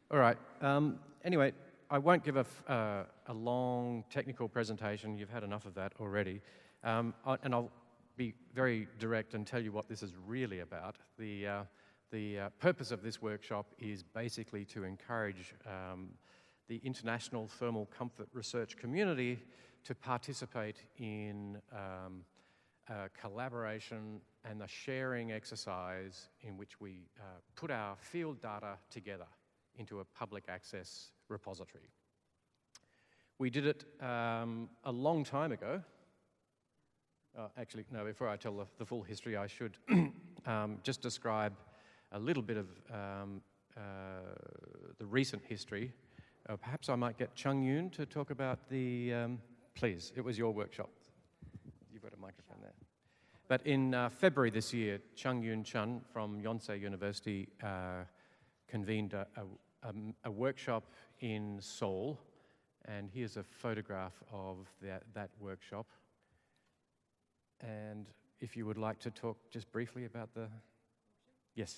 All right. Anyway, I won't give a long technical presentation. You've had enough of that already. And I'll be very direct and tell you what this is really about. The purpose of this workshop is basically to encourage the international thermal comfort research community to participate in collaboration and the sharing exercise in which we put our field data together into a public access repository. We did it a long time ago. Actually, no, before I tell the full history, I should just describe a little bit of the recent history. Perhaps I might get Chung Yoon to talk about the, please, it was your workshop. You've got a microphone there. But in February this year, Chung Yoon Chun from Yonsei University convened a workshop in Seoul, and here's a photograph of that workshop. And if you would like to talk just briefly about the... Yes.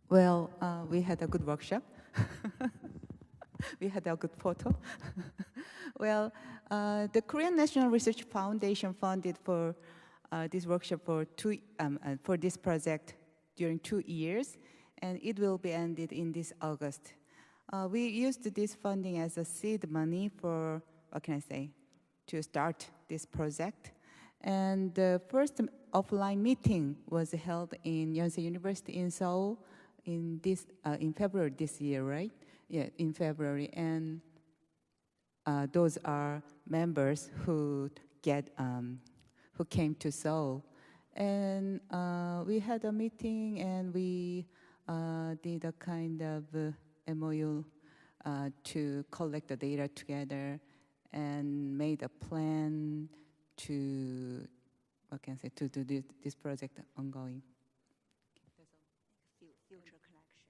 Well, we had a good workshop. We had a good photo. Well, the Korean National Research Foundation funded for this workshop for this project during 2 years, and it will be ended in this August. We used this funding as a seed money for, what can I say, to start this project. And the first offline meeting was held in Yonsei University in Seoul in February this year, right? Yeah, in February. And those are members who came to Seoul. And we had a meeting, and we did a kind of MOU to collect the data together and made a plan to, what can I say, to do this project ongoing. Future connections.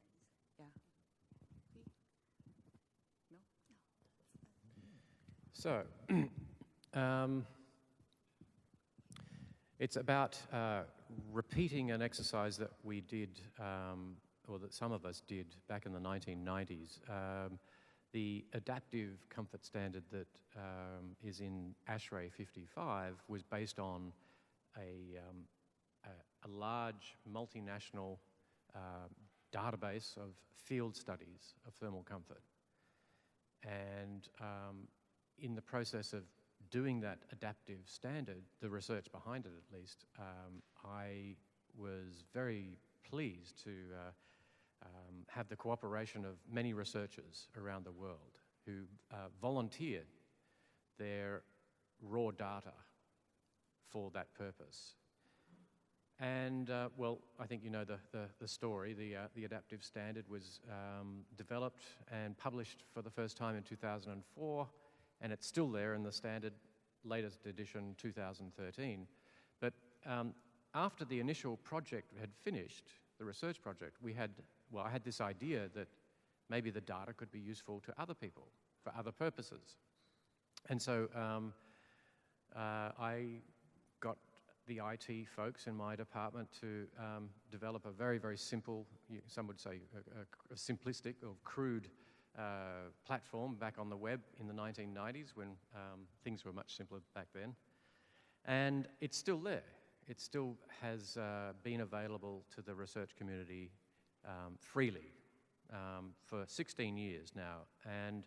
Yeah. No? So, it's about repeating an exercise that we did, or that some of us did back in the 1990s. The adaptive comfort standard that is in ASHRAE 55 was based on a large multinational database of field studies of thermal comfort. And in the process of doing that adaptive standard, the research behind it at least, I was very pleased to have the cooperation of many researchers around the world who volunteered their raw data for that purpose. And, well, I think you know the story. The adaptive standard was developed and published for the first time in 2004, and it's still there in the standard latest edition 2013. But after the initial project had finished, the research project, I had this idea that maybe the data could be useful to other people for other purposes. And so I got the IT folks in my department to develop a very, very simple, some would say a simplistic or crude platform back on the web in the 1990s when things were much simpler back then. And it's still there. It still has been available to the research community freely for 16 years now. And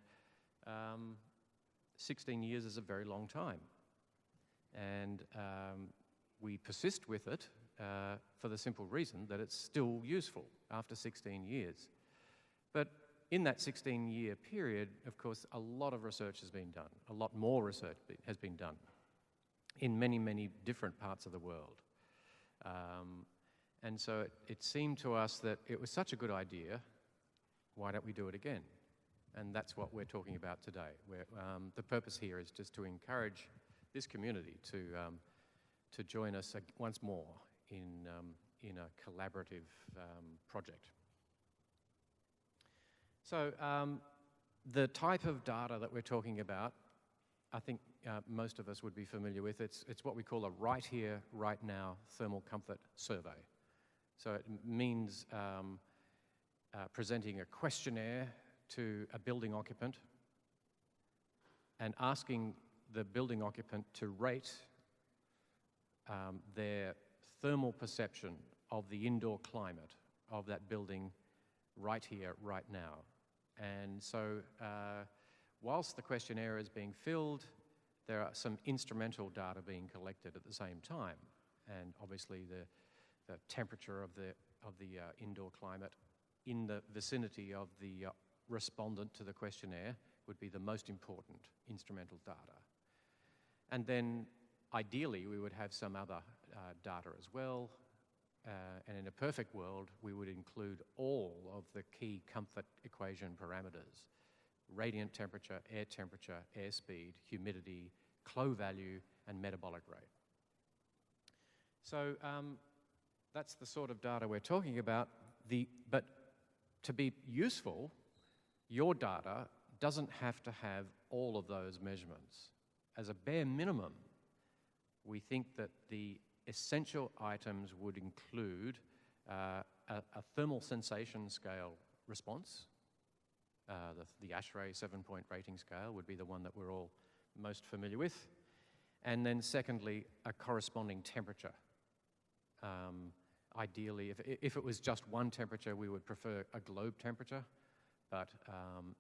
16 years is a very long time. And we persist with it for the simple reason that it's still useful after 16 years. But in that 16-year period, of course, a lot of research has been done. A lot more research has been done in many, many different parts of the world. And so it seemed to us that it was such a good idea, why don't we do it again? And that's what we're talking about today. The purpose here is just to encourage this community to join us once more in a collaborative project. So the type of data that we're talking about, I think most of us would be familiar with. It's what we call a right here, right now thermal comfort survey. So it means presenting a questionnaire to a building occupant and asking the building occupant to rate their thermal perception of the indoor climate of that building right here, right now. And so whilst the questionnaire is being filled, there are some instrumental data being collected at the same time. And obviously the temperature of the indoor climate in the vicinity of the respondent to the questionnaire would be the most important instrumental data. And then ideally we would have some other data as well. And in a perfect world, we would include all of the key comfort equation parameters: radiant temperature, airspeed, humidity, Clos value, and metabolic rate. So that's the sort of data we're talking about. But to be useful, your data doesn't have to have all of those measurements. As a bare minimum, we think that the essential items would include a thermal sensation scale response. The ASHRAE 7-point rating scale would be the one that we're all most familiar with. And then secondly, a corresponding temperature. Ideally, if it was just one temperature, we would prefer a globe temperature, but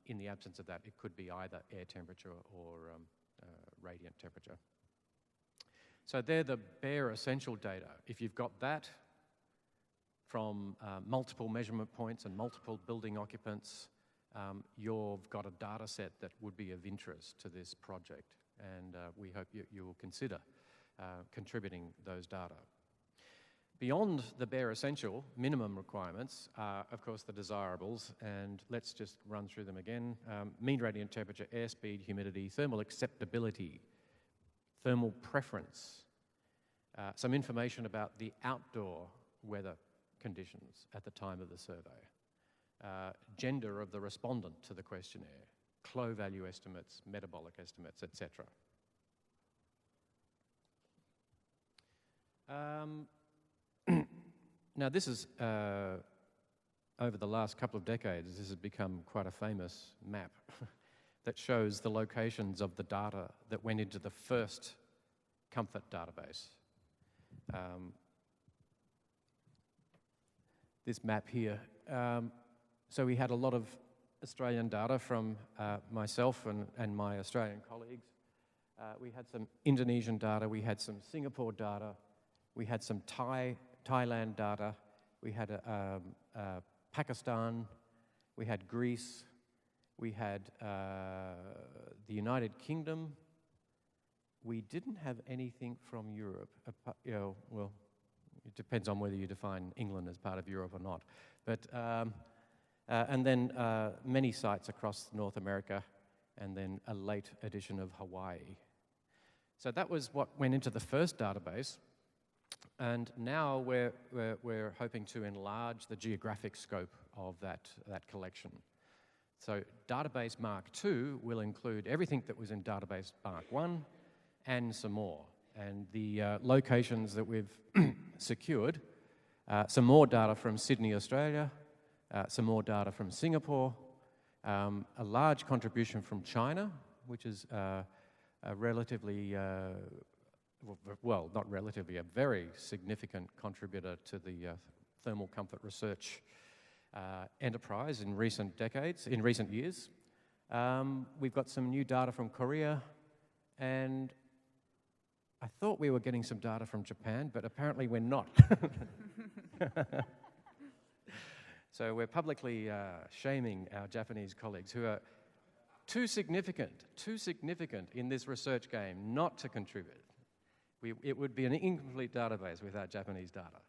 in the absence of that, it could be either air temperature or radiant temperature. So they're the bare essential data. If you've got that from multiple measurement points and multiple building occupants, you've got a data set that would be of interest to this project, and we hope you will consider contributing those data. Beyond the bare essential, minimum requirements are, of course, the desirables, and let's just run through them again. Mean radiant temperature, airspeed, humidity, thermal acceptability, thermal preference, some information about the outdoor weather conditions at the time of the survey, gender of the respondent to the questionnaire, Clos value estimates, metabolic estimates, etc. Now this is, over the last couple of decades, this has become quite a famous map that shows the locations of the data that went into the first comfort database. This map here. So we had a lot of Australian data from myself and my Australian colleagues. We had some Indonesian data, we had some Singapore data, we had some Thailand data, we had Pakistan, we had Greece, we had the United Kingdom. We didn't have anything from Europe. Well, it depends on whether you define England as part of Europe or not. But and then many sites across North America, and then a late addition of Hawaii. So that was what went into the first database. And now we're hoping to enlarge the geographic scope of that collection. So Database Mark II will include everything that was in Database Mark I and some more. And the locations that we've secured, some more data from Sydney, Australia, some more data from Singapore, a large contribution from China, which is a relatively well, not relatively, a very significant contributor to the thermal comfort research enterprise in recent years. We've got some new data from Korea, and I thought we were getting some data from Japan, but apparently we're not. So we're publicly shaming our Japanese colleagues who are too significant in this research game not to contribute. It would be an incomplete database without Japanese data.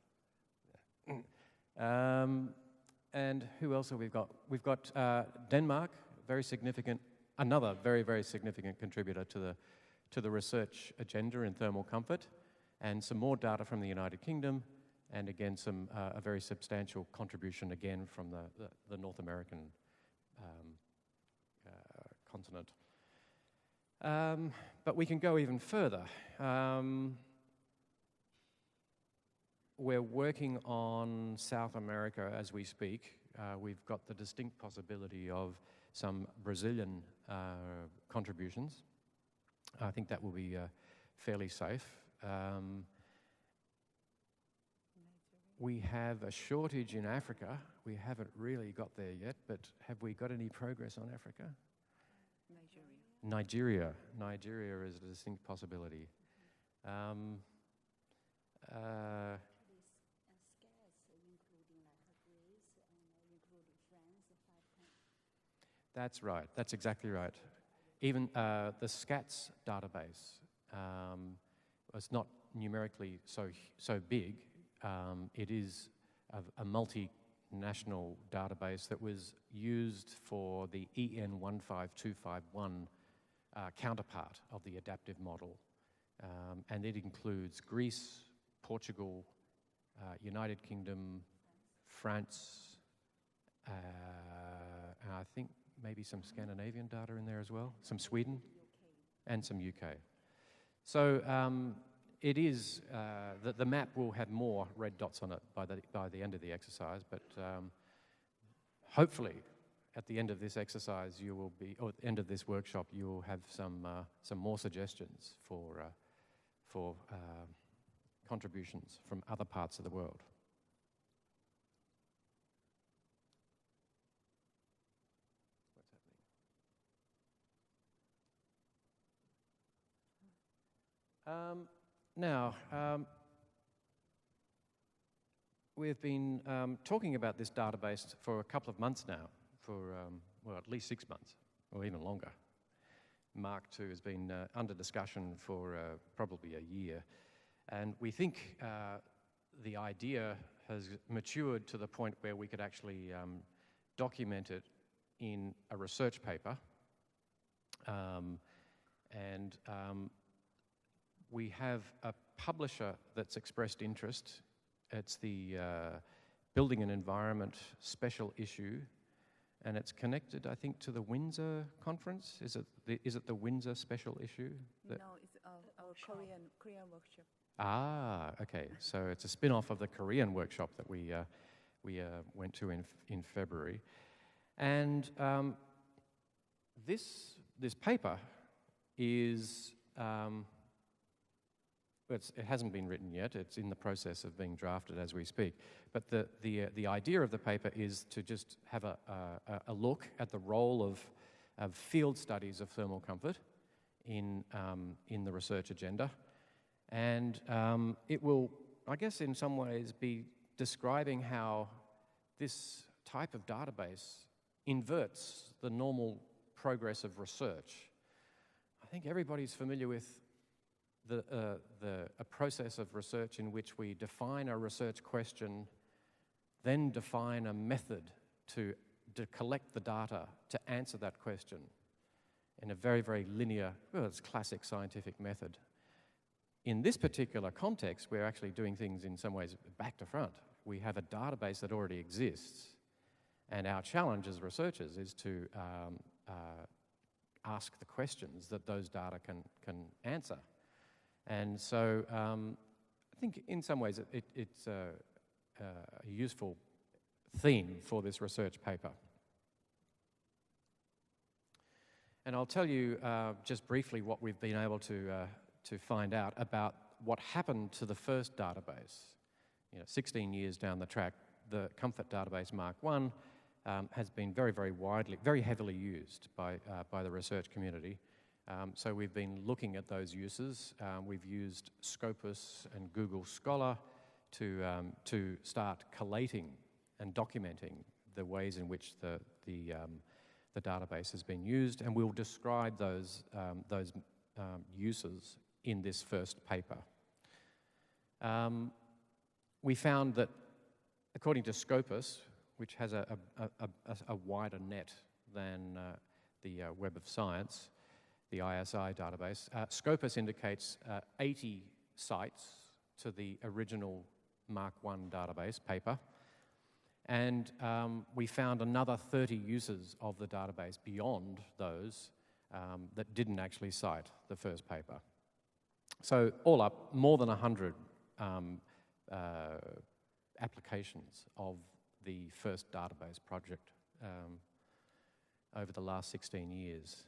And who else have we got? We've got Denmark, very significant, another very, very significant contributor to the research agenda in thermal comfort, and some more data from the United Kingdom, and again a very substantial contribution again from the North American continent. But we can go even further. we're working on South America as we speak. We've got the distinct possibility of some Brazilian contributions. I think that will be fairly safe. We have a shortage in Africa. We haven't really got there yet, but have we got any progress on Africa? Nigeria. Nigeria is a distinct possibility. That's right. That's exactly right. Even the SCATS database was not numerically so big. It is a multinational database that was used for the EN 15251 counterpart of the adaptive model. And it includes Greece, Portugal, United Kingdom, France, and I think maybe some Scandinavian data in there as well, some Sweden, and some UK. So it is, the map will have more red dots on it by the end of the exercise, but hopefully at the end of this exercise you will be, or at the end of this workshop, you will have some more suggestions for contributions from other parts of the world. Now, we've been talking about this database for a couple of months now, for, well, at least 6 months, or even longer. Mark II has been under discussion for probably a year, and we think the idea has matured to the point where we could actually document it in a research paper, and we have a publisher that's expressed interest. It's the Building and Environment Special Issue, and it's connected, I think, to the Windsor conference. Is it the Windsor Special Issue? No, it's our Korean workshop. Ah, okay. So it's a spin-off of the Korean workshop that we went to in February, and this paper is. It hasn't been written yet. It's in the process of being drafted as we speak. But the idea of the paper is to just have a look at the role of field studies of thermal comfort in the research agenda, and it will, I guess, in some ways, be describing how this type of database inverts the normal progress of research. I think everybody's familiar with a process of research in which we define a research question, then define a method to collect the data to answer that question in a very, very linear, well, it's classic scientific method. In this particular context, we're actually doing things in some ways back to front. We have a database that already exists, and our challenge as researchers is to ask the questions that those data can answer. And so I think in some ways it's a useful theme for this research paper. And I'll tell you just briefly what we've been able to find out about what happened to the first database. 16 years down the track, the Comfort Database Mark I has been very, very widely, very heavily used by the research community. So we've been looking at those uses. We've used Scopus and Google Scholar to start collating and documenting the ways in which the database has been used, and we'll describe those uses in this first paper. We found that, according to Scopus, which has a wider net than the Web of Science, the ISI database, Scopus indicates 80 sites to the original Mark I database paper, and we found another 30 uses of the database beyond those that didn't actually cite the first paper. So all up, more than 100 applications of the first database project over the last 16 years.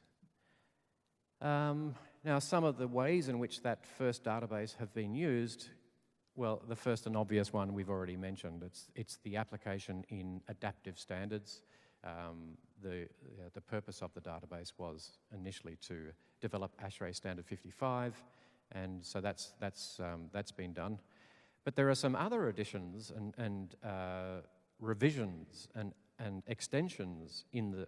Now, some of the ways in which that first database have been used, well, the first and obvious one we've already mentioned. It's the application in adaptive standards. The purpose of the database was initially to develop ASHRAE Standard 55, and so that's been done. But there are some other additions and revisions and extensions in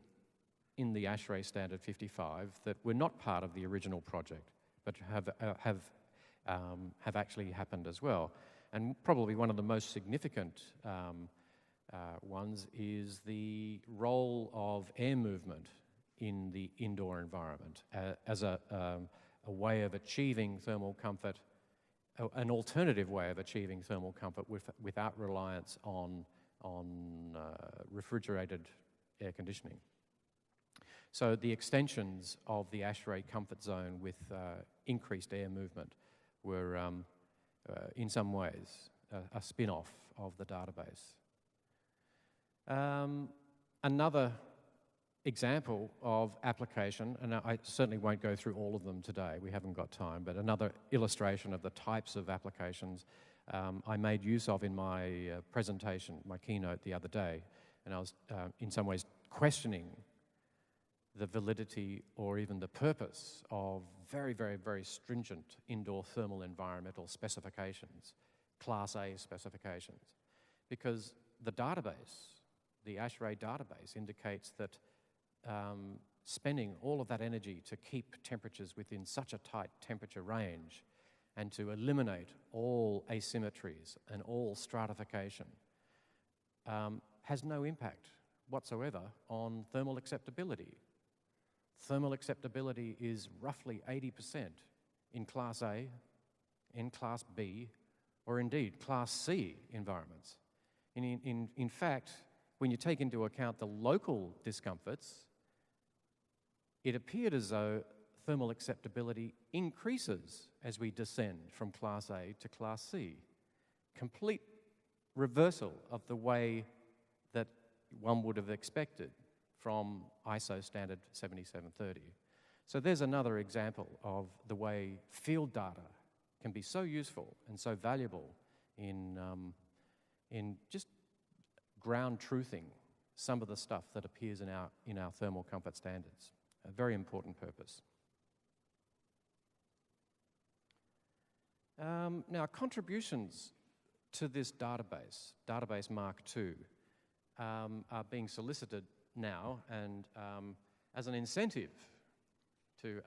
the ASHRAE Standard 55 that were not part of the original project, but have actually happened as well. And probably one of the most significant ones is the role of air movement in the indoor environment as a way of achieving thermal comfort, an alternative way of achieving thermal comfort without reliance on refrigerated air conditioning. So the extensions of the ASHRAE comfort zone with increased air movement were, in some ways, a spin-off of the database. Another example of application, and I certainly won't go through all of them today, we haven't got time, but another illustration of the types of applications I made use of in my presentation, my keynote the other day, and I was in some ways questioning the validity or even the purpose of very, very, very stringent indoor thermal environmental specifications, Class A specifications, because the database, the ASHRAE database, indicates that spending all of that energy to keep temperatures within such a tight temperature range and to eliminate all asymmetries and all stratification has no impact whatsoever on thermal acceptability. Thermal acceptability is roughly 80% in Class A, in Class B, or indeed Class C environments. In fact, when you take into account the local discomforts, it appeared as though thermal acceptability increases as we descend from Class A to Class C. Complete reversal of the way that one would have expected from ISO standard 7730. So there's another example of the way field data can be so useful and so valuable in just ground truthing some of the stuff that appears in our thermal comfort standards. A very important purpose. Now, contributions to this database Mark II, are being solicited now, and as an incentive to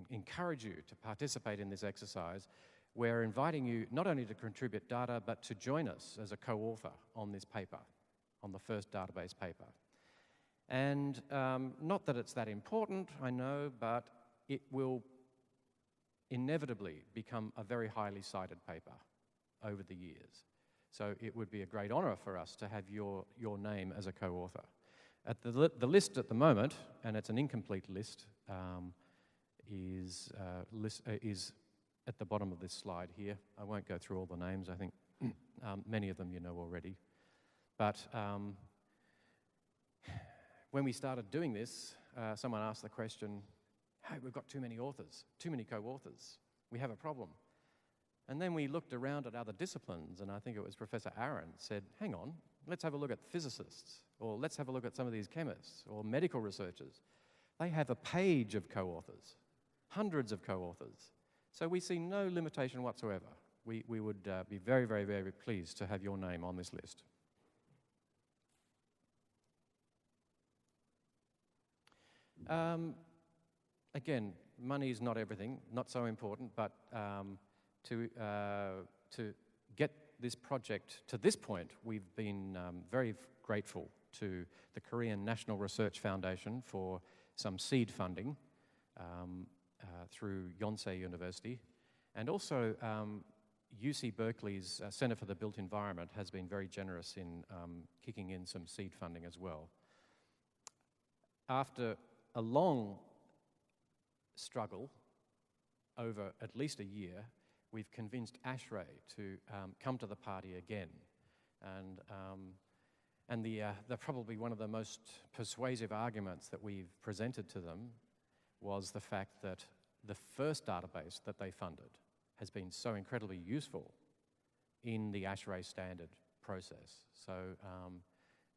encourage you to participate in this exercise, we're inviting you not only to contribute data, but to join us as a co-author on this paper, on the first database paper. And not that it's that important, I know, but it will inevitably become a very highly cited paper over the years. So it would be a great honor for us to have your name as a co-author. At the list at the moment, and it's an incomplete list, is at the bottom of this slide here. I won't go through all the names. I think many of them you know already. But when we started doing this, someone asked the question, hey, we've got too many authors, too many co-authors. We have a problem. And then we looked around at other disciplines, and I think it was Professor Aaron said, hang on, let's have a look at physicists, or let's have a look at some of these chemists, or medical researchers. They have a page of co-authors, hundreds of co-authors. So we see no limitation whatsoever. We would be very, very, very pleased to have your name on this list. Again, money is not everything, not so important, but to get this project to this point, we've been very grateful to the Korean National Research Foundation for some seed funding through Yonsei University, and also UC Berkeley's Center for the Built Environment has been very generous in kicking in some seed funding as well. After a long struggle over at least a year, we've convinced ASHRAE to come to the party again. And the probably one of the most persuasive arguments that we've presented to them was the fact that the first database that they funded has been so incredibly useful in the ASHRAE standard process. So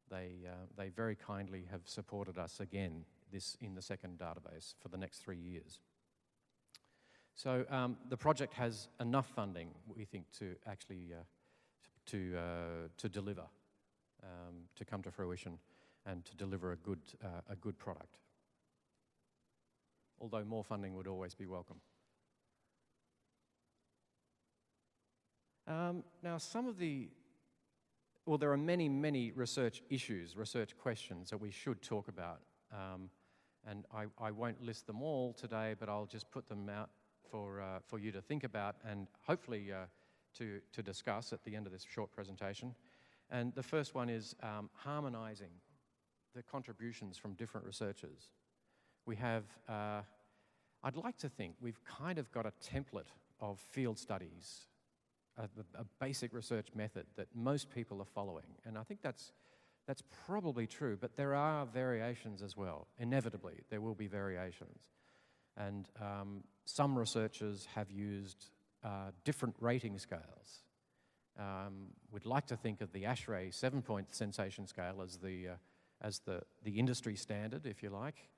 they very kindly have supported us again in the second database for the next 3 years. So the project has enough funding, we think, to actually to deliver, to come to fruition, and to deliver a good product. Although more funding would always be welcome. Now, there are many research issues, research questions that we should talk about, and I won't list them all today, but I'll just put them out for you to think about and hopefully to discuss at the end of this short presentation. And the first one is harmonising the contributions from different researchers. We have, I'd like to think we've kind of got a template of field studies, a basic research method that most people are following, and I think that's probably true, but there are variations as well. Inevitably, there will be variations. And some researchers have used different rating scales. We'd like to think of the ASHRAE 7-point sensation scale as the industry standard, if you like,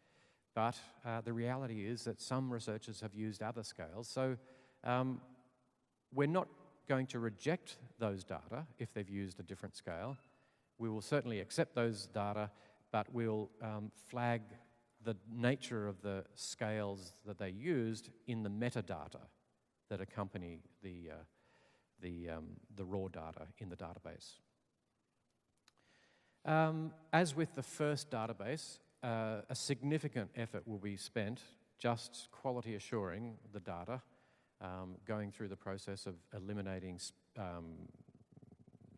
but the reality is that some researchers have used other scales. So we're not going to reject those data if they've used a different scale. We will certainly accept those data, but we'll flag the nature of the scales that they used in the metadata that accompany the raw data in the database. As with the first database, a significant effort will be spent just quality assuring the data, going through the process of eliminating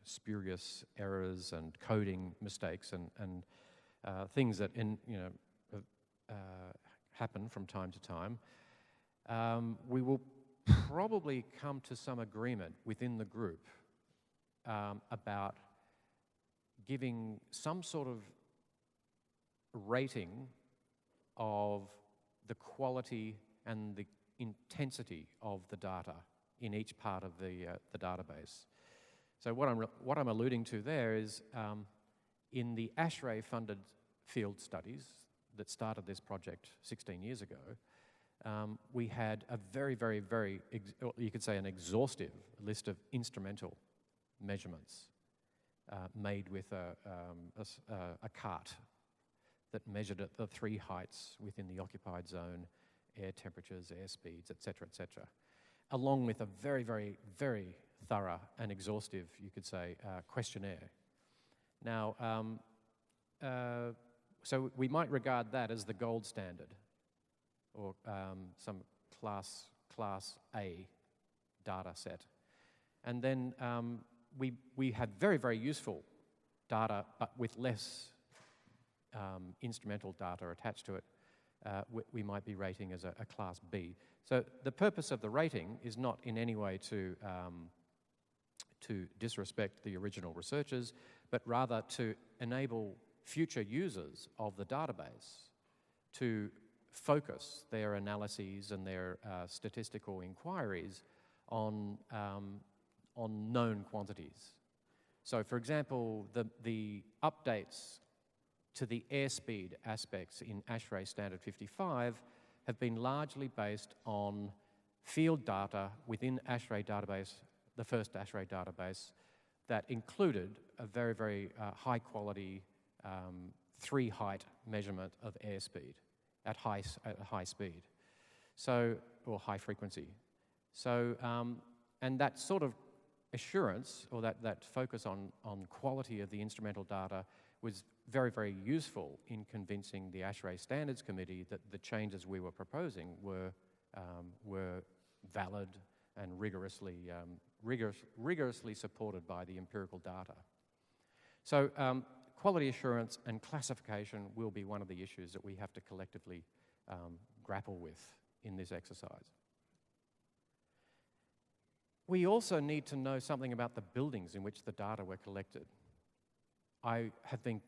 spurious errors and coding mistakes and things that happen from time to time. We will probably come to some agreement within the group about giving some sort of rating of the quality and the intensity of the data in each part of the database. So what I'm alluding to there is in the ASHRAE funded field studies that started this project 16 years ago, we had a very, you could say an exhaustive list of instrumental measurements made with a cart that measured at the 3 heights within the occupied zone, air temperatures, air speeds, etc., along with a very thorough and exhaustive, you could say, questionnaire. Now, so we might regard that as the gold standard, or some class A data set. And then we had very useful data, but with less instrumental data attached to it. We might be rating as a class B. So the purpose of the rating is not in any way to disrespect the original researchers, but rather to enable future users of the database to focus their analyses and their statistical inquiries on known quantities. So, for example, the updates to the airspeed aspects in ASHRAE Standard 55 have been largely based on field data within ASHRAE database, the first ASHRAE database, that included a very high quality 3-height measurement of airspeed at high speed, so, or high frequency. So, and that sort of assurance, or that focus on quality of the instrumental data, was very useful in convincing the ASHRAE Standards Committee that the changes we were proposing were valid and rigorously supported by the empirical data. So quality assurance and classification will be one of the issues that we have to collectively grapple with in this exercise. We also need to know something about the buildings in which the data were collected. I have been,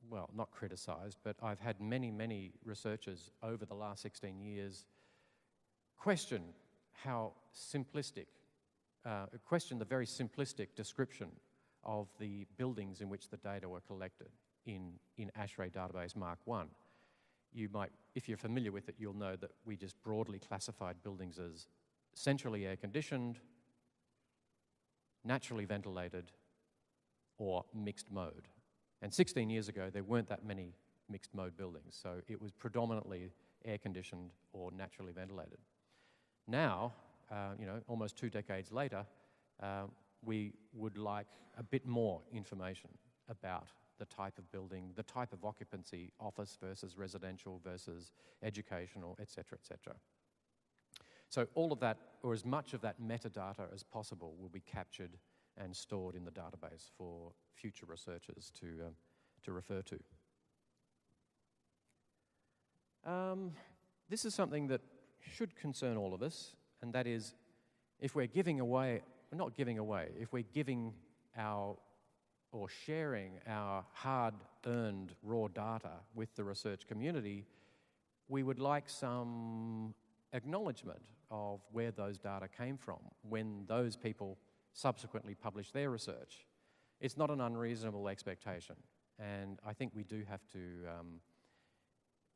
well, not criticised, but I've had many researchers over the last 16 years question how simplistic, question the very simplistic description of the buildings in which the data were collected in ASHRAE Database Mark I. You might, if you're familiar with it, you'll know that we just broadly classified buildings as centrally air-conditioned, naturally ventilated, or mixed mode. And 16 years ago, there weren't that many mixed mode buildings, so it was predominantly air-conditioned or naturally ventilated. Now, almost 2 decades later, we would like a bit more information about the type of building, the type of occupancy, office versus residential versus educational, et cetera, et cetera. So all of that, or as much of that metadata as possible, will be captured and stored in the database for future researchers to refer to. This is something that should concern all of us, and that is if we're giving away, not giving away, if we're giving our or sharing our hard-earned raw data with the research community, we would like some acknowledgement of where those data came from when those people subsequently publish their research. It's not an unreasonable expectation, and I think we do have to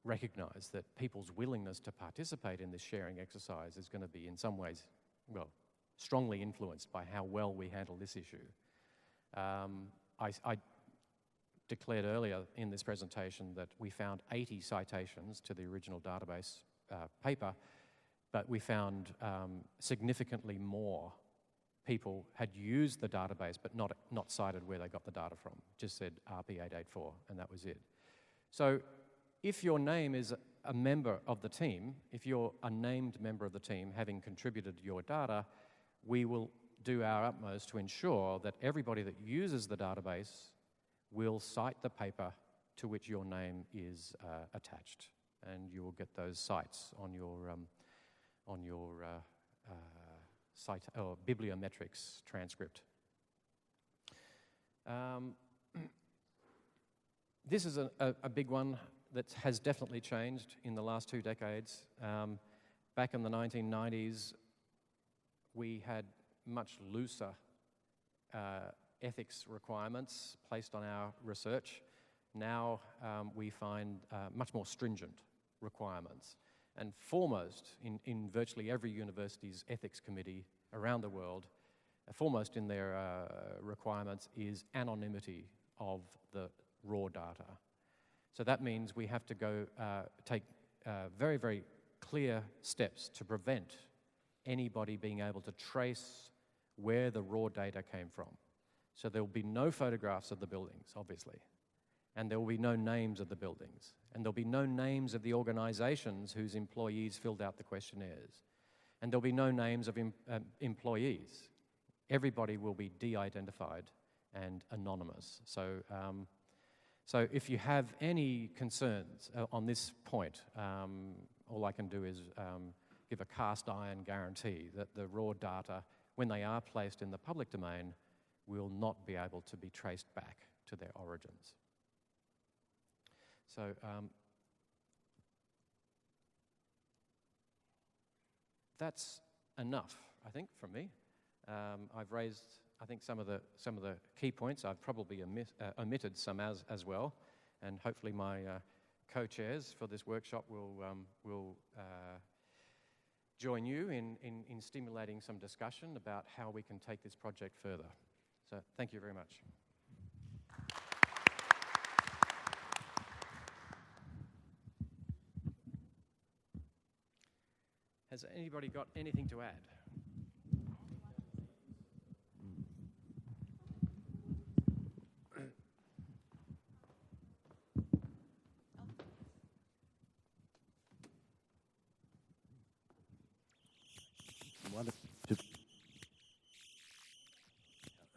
recognise that people's willingness to participate in this sharing exercise is going to be in some ways, well, strongly influenced by how well we handle this issue. I declared earlier in this presentation that we found 80 citations to the original database paper, but we found significantly more people had used the database but not cited where they got the data from, just said RP884, and that was it. So if your name is a member of the team, if you're a named member of the team having contributed your data, we will do our utmost to ensure that everybody that uses the database will cite the paper to which your name is attached, and you will get those cites on your site or bibliometrics transcript. This is a big one that has definitely changed in the last 2 decades. Back in the 1990s, we had much looser ethics requirements placed on our research. Now we find much more stringent requirements. And foremost in virtually every university's ethics committee around the world, foremost in their requirements is anonymity of the raw data. So that means we have to go take very, very clear steps to prevent anybody being able to trace where the raw data came from. So there will be no photographs of the buildings, obviously, and there will be no names of the buildings, and there'll be no names of the organizations whose employees filled out the questionnaires, and there'll be no names of employees. Everybody will be de-identified and anonymous. So, so if you have any concerns on this point, all I can do is give a cast iron guarantee that the raw data, when they are placed in the public domain, will not be able to be traced back to their origins. So that's enough, I think, from me. I've raised, I think, some of the key points. I've probably omitted some as well, and hopefully my co-chairs for this workshop will join you in stimulating some discussion about how we can take this project further. So thank you very much. Has anybody got anything to add?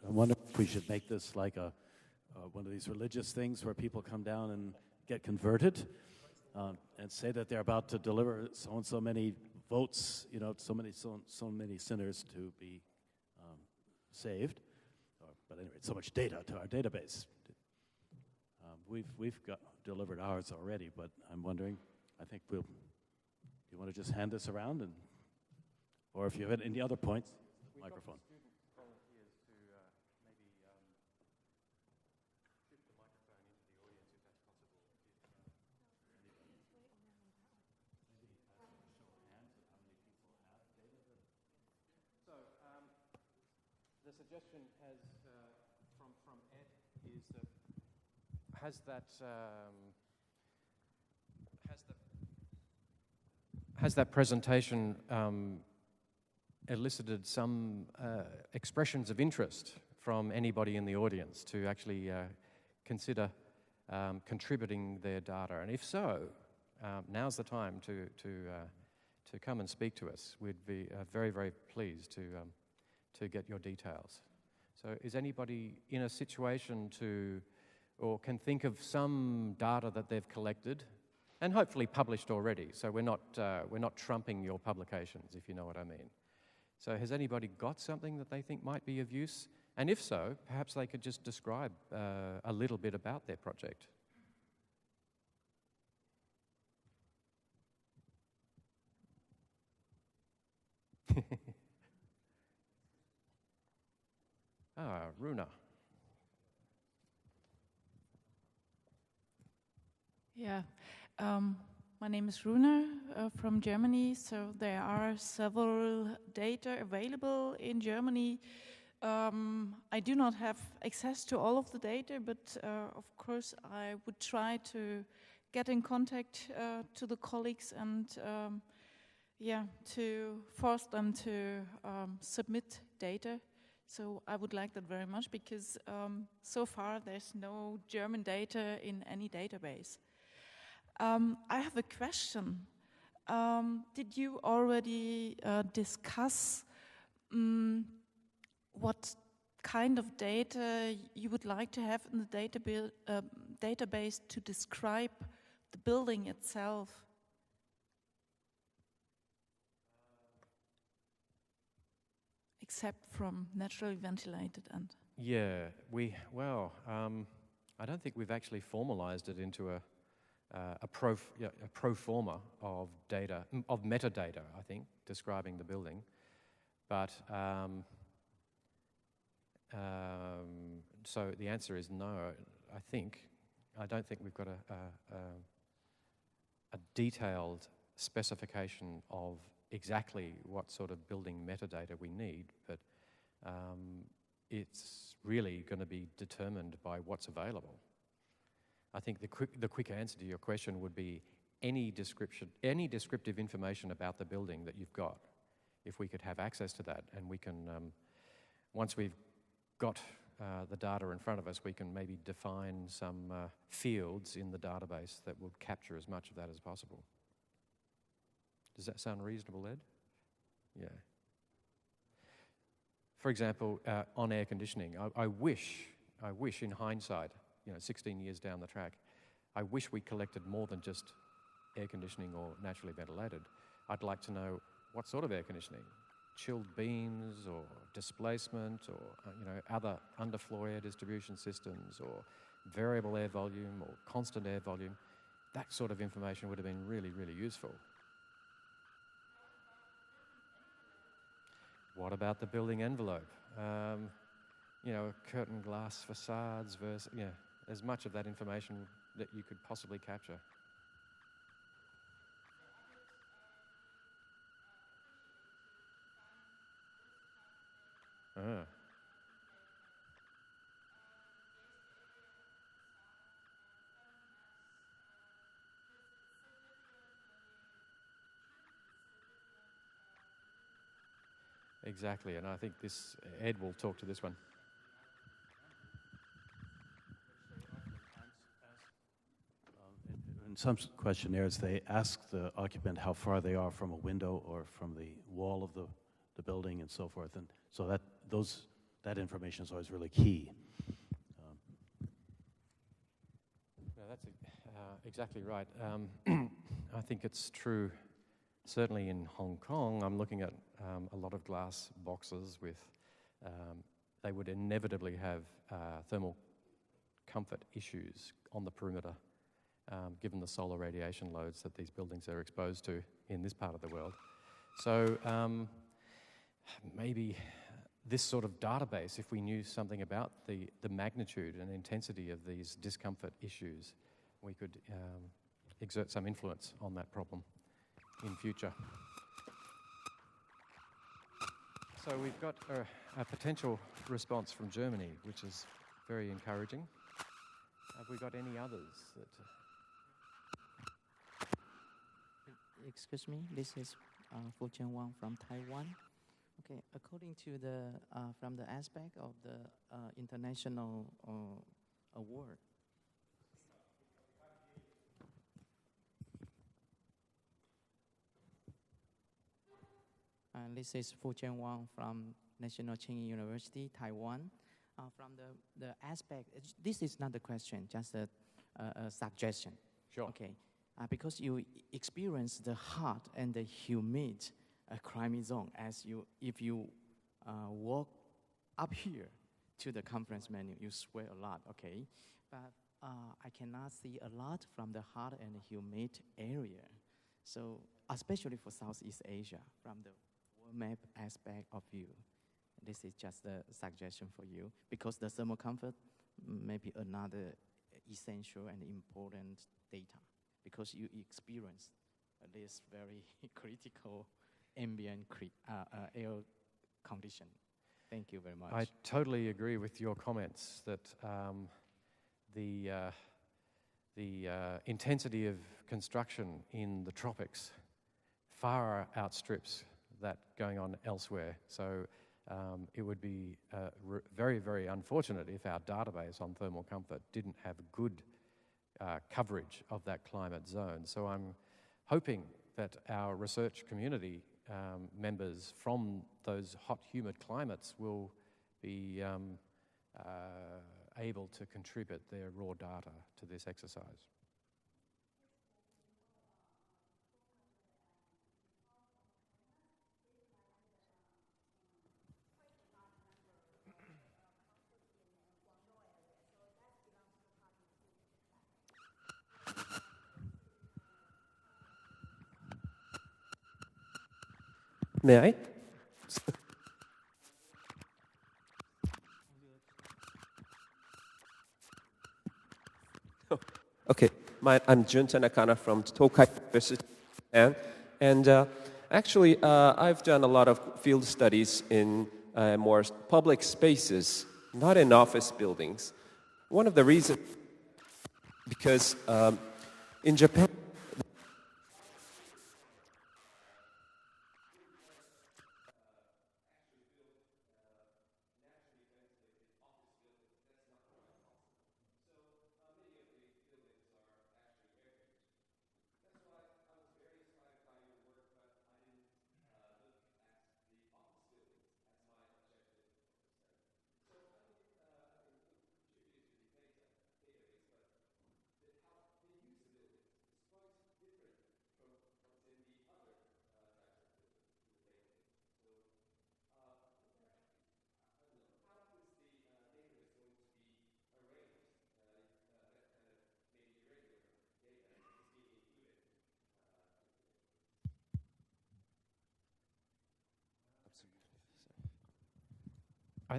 I wonder if we should make this like one of these religious things where people come down and get converted and say that they're about to deliver so and so many votes, you know, so many sinners to be saved. But anyway, so much data to our database. We've got delivered ours already, but I'm wondering, I think do you want to just hand this around, or if you have any other points, microphone. Student volunteers to maybe shift the microphone into the audience if that's possible. So the suggestion from Ed is that has that presentation elicited some expressions of interest from anybody in the audience to actually consider contributing their data? And if so, now's the time to come and speak to us. We'd be very, very pleased to get your details. So is anybody in a situation or can think of some data that they've collected and hopefully published already? So we're not trumping your publications, if you know what I mean. So has anybody got something that they think might be of use? And if so, perhaps they could just describe a little bit about their project. Runa. Yeah, my name is Runa from Germany. So there are several data available in Germany. I do not have access to all of the data, but of course I would try to get in contact to the colleagues and to force them to submit data. So I would like that very much because so far there's no German data in any database. I have a question. Did you already discuss what kind of data you would like to have in the database to describe the building itself? Except from naturally ventilated and... Yeah, I don't think we've actually formalized it into a pro forma of data, of metadata, I think, describing the building. But so the answer is no. I don't think we've got a detailed specification of exactly what sort of building metadata we need, but it's really going to be determined by what's available. I think the quick answer to your question would be any descriptive information about the building that you've got. If we could have access to that, and we can, once we've got the data in front of us, we can maybe define some fields in the database that would capture as much of that as possible. Does that sound reasonable, Ed? Yeah. For example, on air conditioning, I wish in hindsight, 16 years down the track, I wish we collected more than just air conditioning or naturally ventilated. I'd like to know what sort of air conditioning, chilled beams or displacement or other underfloor air distribution systems or variable air volume or constant air volume. That sort of information would have been really, really useful. What about the building envelope? Curtain glass facades versus, as much of that information that you could possibly capture. Exactly, and I think Ed will talk to this one. In some questionnaires, they ask the occupant how far they are from a window or from the wall of the building and so forth, and so that information is always really key. No, that's exactly right. I think it's true. Certainly in Hong Kong, I'm looking at a lot of glass boxes with they would inevitably have thermal comfort issues on the perimeter, given the solar radiation loads that these buildings are exposed to in this part of the world. So maybe this sort of database, if we knew something about the magnitude and intensity of these discomfort issues, we could exert some influence on that problem in future. So we've got a potential response from Germany, which is very encouraging. Have we got any others that... Excuse me, this is Fu Chen Wang from Taiwan. Okay, according to the from the aspect of the international award. This is Fu Chen Wang from National Cheng University, Taiwan. From the aspect, this is not a question, just a suggestion. Sure. Okay, because you experience the hot and the humid climate zone if you walk up here to the conference menu, you sweat a lot, okay? But I cannot see a lot from the hot and humid area. So especially for Southeast Asia, from the world map aspect of view, this is just a suggestion for you, because the thermal comfort may be another essential and important data, because you experience this very critical ambient air condition. Thank you very much. I totally agree with your comments that the intensity of construction in the tropics far outstrips that going on elsewhere. So it would be very, very unfortunate if our database on thermal comfort didn't have good coverage of that climate zone. So I'm hoping that our research community members from those hot, humid climates will be able to contribute their raw data to this exercise. May I? Okay, I'm Jun Tanakana from Tokai University, and actually I've done a lot of field studies in more public spaces, not in office buildings. One of the reasons, because in Japan,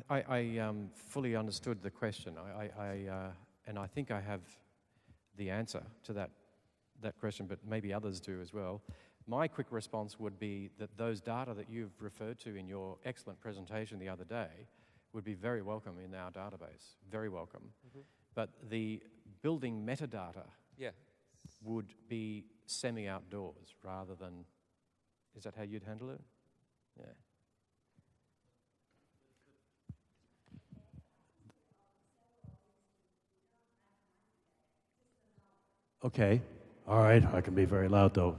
I fully understood the question, and I think I have the answer to that question, but maybe others do as well. My quick response would be that those data that you've referred to in your excellent presentation the other day would be very welcome in our database, very welcome. Mm-hmm. But the building metadata would be semi-outdoors rather than, is that how you'd handle it? Yeah. Okay, all right, I can be very loud though.